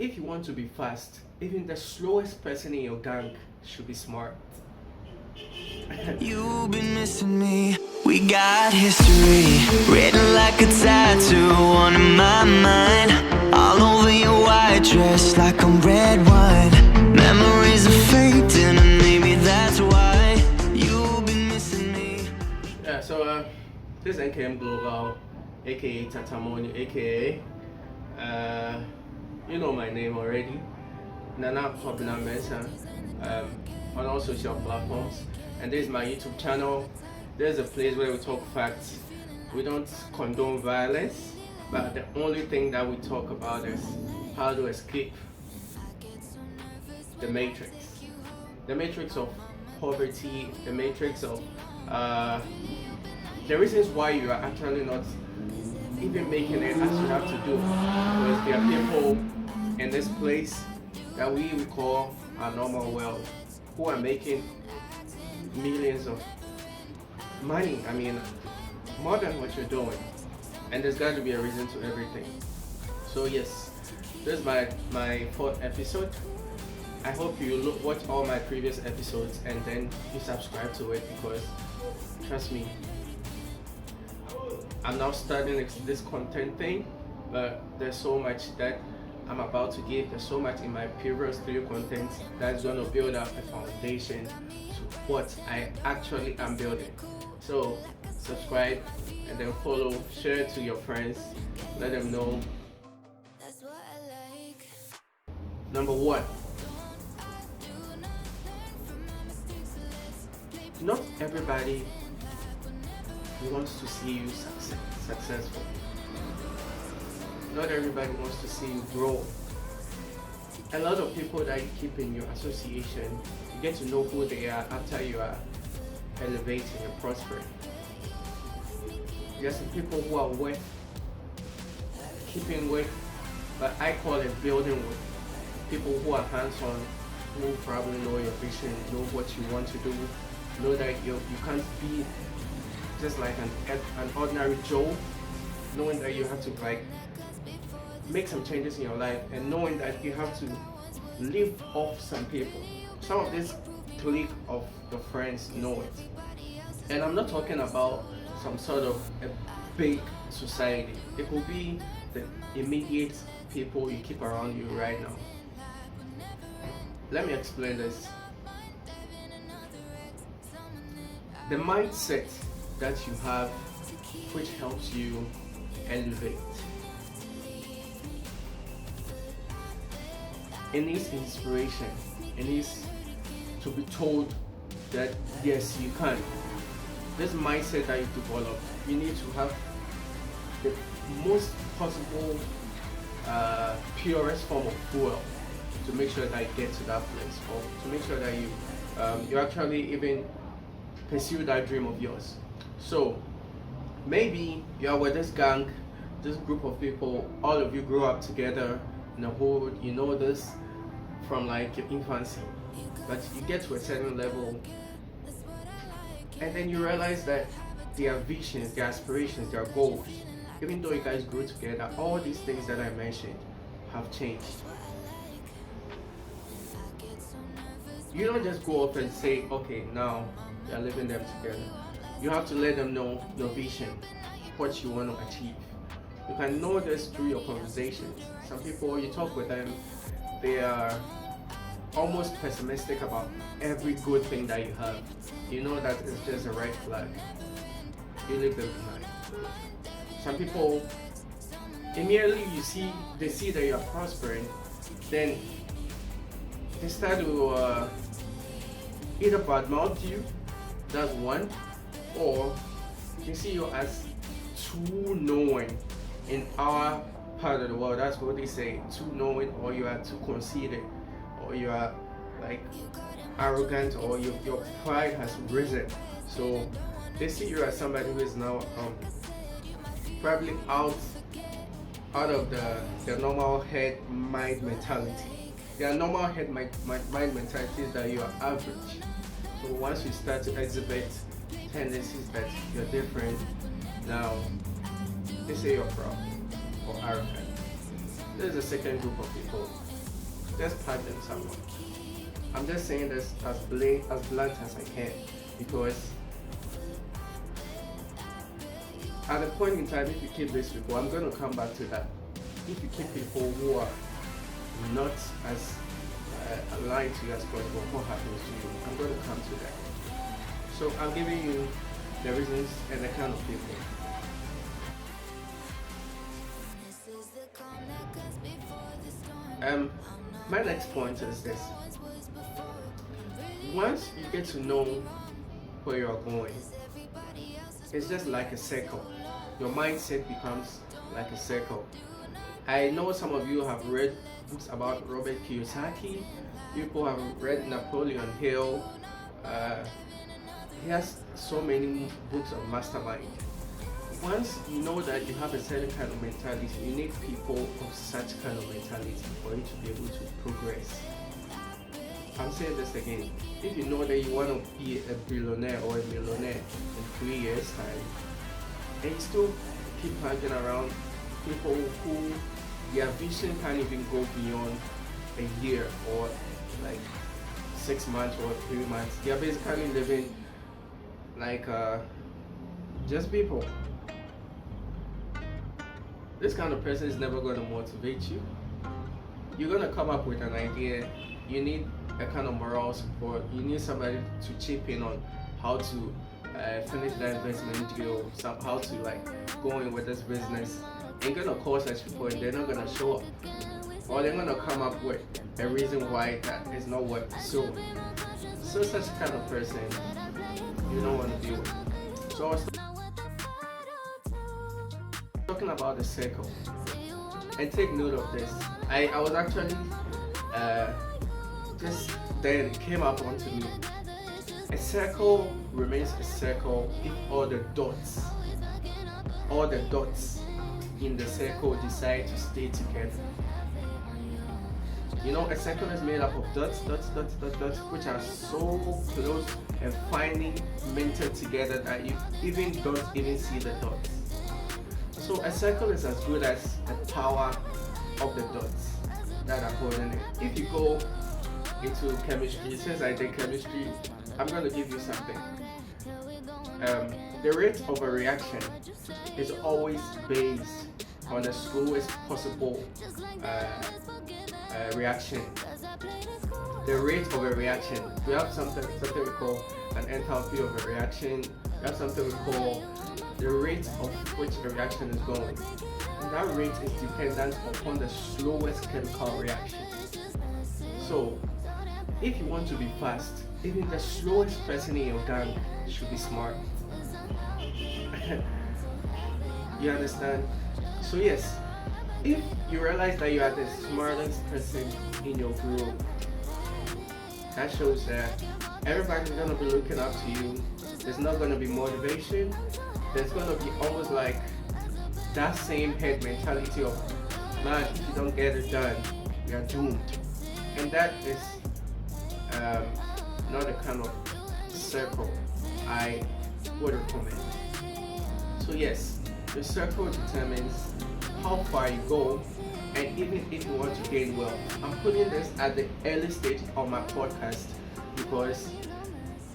if you want to be fast, even the slowest person in your gang should be smart. You've been missing me. We got history written like a tattoo on my mind. All over your white dress like I'm red wine. Memories are fading and maybe that's why you've been missing me. Yeah, so this is NKM Global, aka Tatamoni, aka you know my name already, Nana Kwabena Mensah, on all social platforms. And this is my YouTube channel. There's a place where we talk facts. We don't condone violence, but the only thing that we talk about is how to escape the matrix of poverty, the matrix of the reasons why you are actually not even making it as you have to do. Because there are people in this place that we call our normal world who are making millions of money. I mean, more than what you're doing, and there's got to be a reason to everything. So yes, this is my fourth episode. I hope you watch all my previous episodes and then you subscribe to it, because trust me, I'm now starting this content thing, but there's so much that I'm about to give. There's so much in my previous 3 contents that's going to build up a foundation to what I actually am building. So subscribe and then follow, share it to your friends, let them know. Number 1, not everybody wants to see you successful. Not everybody wants to see you grow. A lot of people that you keep in your association, you get to know who they are after you are elevating and prospering. There are some people who are worth keeping with, but I call it building with. People who are hands-on, who probably know your vision, know what you want to do, know that you can't be just like an ordinary Joe, knowing that you have to like make some changes in your life, and knowing that you have to live off some people. Some of this clique of your friends know it. And I'm not talking about some sort of a big society. It could be the immediate people you keep around you right now. Let me explain this. The mindset that you have, which helps you elevate. It needs inspiration. It needs to be told that yes, you can. This mindset that you develop, you need to have the most possible purest form of fuel to make sure that you get to that place, or to make sure that you actually even pursue that dream of yours. So maybe you are with this gang, this group of people, all of you grew up together in a hood, you know this from like your infancy, but you get to a certain level and then you realize that their visions, their aspirations, their goals, even though you guys grew together, all these things that I mentioned have changed. You don't just go up and say, okay, now you're living them together. You have to let them know your vision, what you want to achieve. You can know this through your conversations. Some people, you talk with them, they are almost pessimistic about every good thing that you have. You know that it's just a red flag. You leave them behind. Some people, immediately they see that you're prospering, then they start to either badmouth you, that's one, or they see you as too knowing. In our part of the world, that's what they say, too knowing, or you are too conceited, or you are like arrogant, or your pride has risen. So they see you as somebody who is now probably out of the normal head mind mentality. Their normal head mind mentality is that you are average. So once you start to exhibit tendencies that you're different, now they say you're proud or arrogant. there's a second group of people. Just pardon someone. I'm just saying this as blunt as I can, because at a point in time, if you keep these people, I'm going to come back to that. If you keep people who are not as aligned to you as possible, what happens to you? I'm going to come to that. So I'm giving you the reasons and the kind of people. My next point is this. Once you get to know where you're going, it's just like a circle. Your mindset becomes like a circle. I know some of you have read books about Robert Kiyosaki. People have read Napoleon Hill. He has so many books on mastermind. Once you know that you have a certain kind of mentality, you need people of such kind of mentality for you to be able to progress. I'm saying this again. If you know that you want to be a billionaire or a millionaire in 3 years' time, and you still keep hanging around people who their vision can't even go beyond a year or like 6 months or 3 months, they are basically living like just people. This kind of person is never going to motivate you. You're going to come up with an idea. You need a kind of moral support. You need somebody to chip in on how to finish that investment deal, how to like go in with this business. Ain't going to call such people and they're not going to show up. Or they're going to come up with a reason why that is not worth pursuing. So such kind of person you don't want to deal with. So I was talking about the circle, and take note of this. I was actually just then it came up onto me. A circle remains a circle if all the dots in the circle decide to stay together. You know, a circle is made up of dots, which are so close and finely minted together that you even don't even see the dots. So a circle is as good as the power of the dots that are holding it. If you go into chemistry, since I did chemistry, I'm going to give you something. The rate of a reaction is always based on the slowest possible reaction. The rate of a reaction. We have something we call an enthalpy of a reaction. We have something we call the rate of which a reaction is going. And that rate is dependent upon the slowest chemical reaction. So, if you want to be fast, even the slowest person in your gang should be smart. You understand? So yes, if you realize that you are the smartest person in your group, that shows that everybody's gonna be looking up to you. There's not gonna be motivation. There's gonna be almost like that same head mentality of, man, if you don't get it done, you're doomed. And that is not the kind of circle I would recommend. So yes, the circle determines how far you go, and even if you want to gain wealth. I'm putting this at the early stage of my podcast because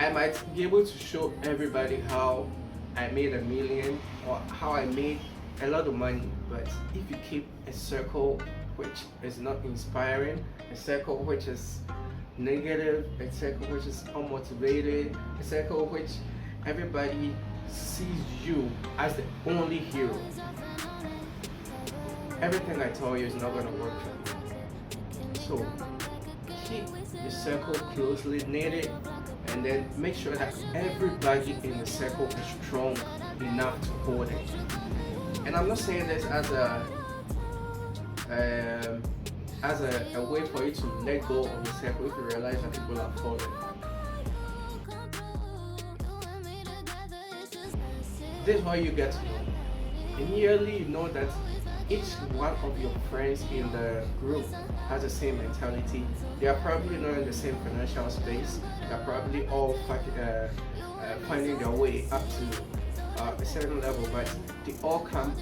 I might be able to show everybody how I made $1 million or how I made a lot of money. But if you keep a circle which is not inspiring, a circle which is negative, a circle which is unmotivated, a circle which everybody sees you as the only hero, everything I tell you is not going to work for you. So keep the circle closely knitted, and then make sure that everybody in the circle is strong enough to hold it. And I'm not saying this as a way for you to let go of the circle if you realize that people are falling. This is how you get to know. Immediately you know that each one of your friends in the group has the same mentality. They are probably not in the same financial space. They are probably all finding their way up to a certain level, but they all come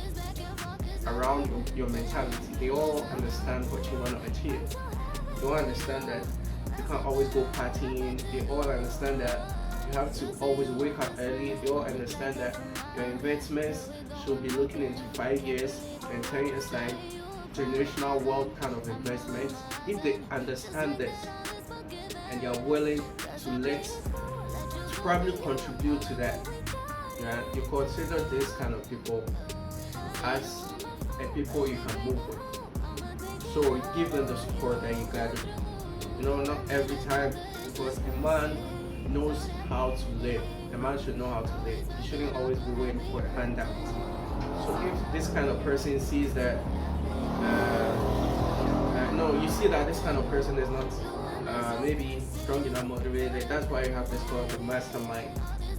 around your mentality, they all understand what you want to achieve. They all understand that you can't always go partying. They all understand that you have to always wake up early. They all understand that your investments should be looking into 5 years and 10 years time, generational wealth kind of investments. If they understand this and they are willing to probably contribute to that, you consider this kind of people as a people you can move with. So give them the support that you got. Not every time, because a man knows how to live. A man should know how to live. He shouldn't always be waiting for a handout. So if this kind of person sees that, you see that this kind of person is not maybe strong enough, motivated. That's why you have this called the mastermind.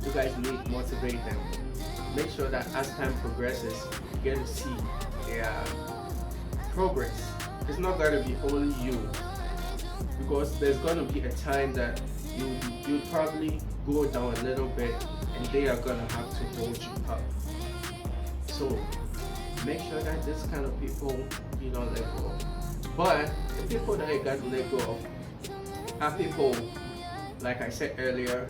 You guys need to motivate them. Make sure that as time progresses, you get to see their progress. It's not going to be only you, because there's going to be a time that you'll probably go down a little bit and they are going to have to hold you up. So make sure that this kind of people you don't let go of. But the people that you got to let go of are people, like I said earlier,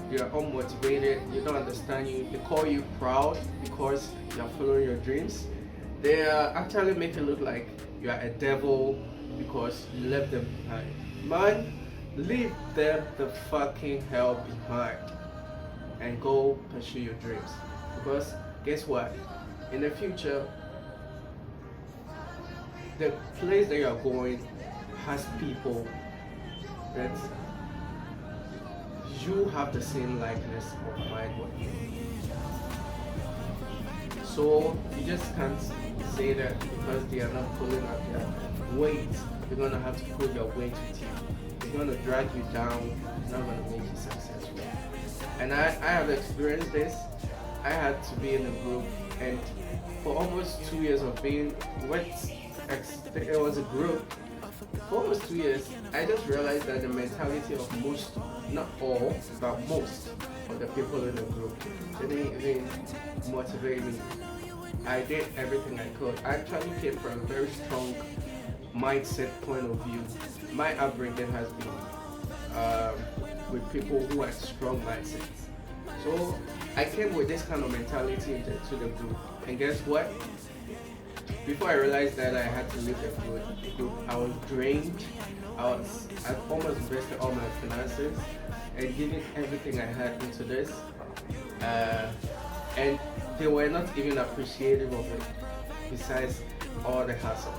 they are unmotivated, they don't understand you, they call you proud because you are following your dreams. They are actually make it look like you are a devil because you left them behind. Man, leave them the fucking hell behind and go pursue your dreams. Because guess what? In the future, the place that you are going has people that you have the same likeness of mind with you. So you just can't say that because they are not pulling up their weight, they're gonna have to pull your weight with you. They're gonna drag you down, it's not gonna make you successful. And I have experienced this. I had to be in a group, and for almost 2 years of being with it was a group. For almost 2 years, I just realized that the mentality of most, not all, but most of the people in the group didn't even motivate me. I did everything I could. I actually came from a very strong mindset point of view. My upbringing has been with people who had strong mindsets. So I came with this kind of mentality to the group. And guess what? Before I realized that I had to leave the group, I was drained. I almost invested all my finances and giving everything I had into this. And they were not even appreciative of it, besides all the hassle.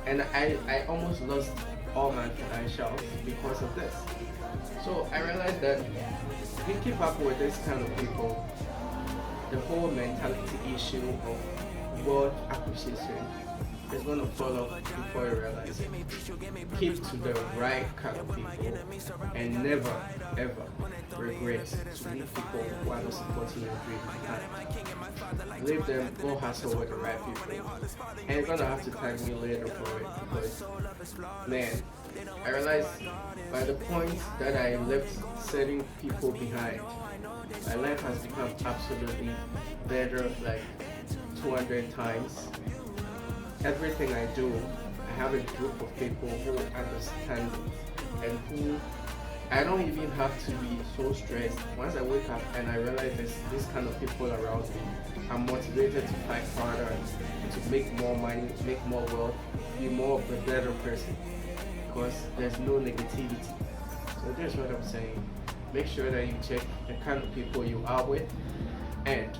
And I almost lost all my financials because of this. So I realized that if you keep up with this kind of people, the whole mentality issue of world acquisition is going to fall off before you realize it. Keep to the right kind of people and never ever regret to leave people who are not supporting your dream behind. Leave them, go hustle with the right people. And you're going to have to thank me later for it, because man, I realized by the point that I left certain people behind, my life has become absolutely better, like 200 times. Everything I do, I have a group of people who understand it and who I don't even have to be so stressed. Once I wake up and I realize there's this kind of people around me, I'm motivated to fight harder, to make more money, make more wealth, be more of a better person, because there's no negativity. So that's what I'm saying. Make sure that you check the kind of people you are with, and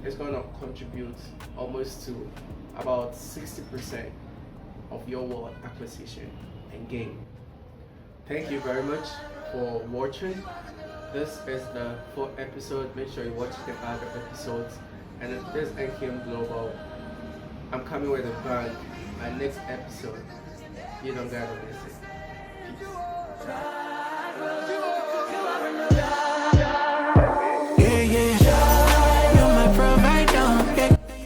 it's going to contribute almost to about 60% of your wealth acquisition and gain. Thank you very much for watching. This is the 4th episode. Make sure you watch the other episodes. And if this came global, I'm coming with a bang. My next episode, you don't gotta miss it. Peace.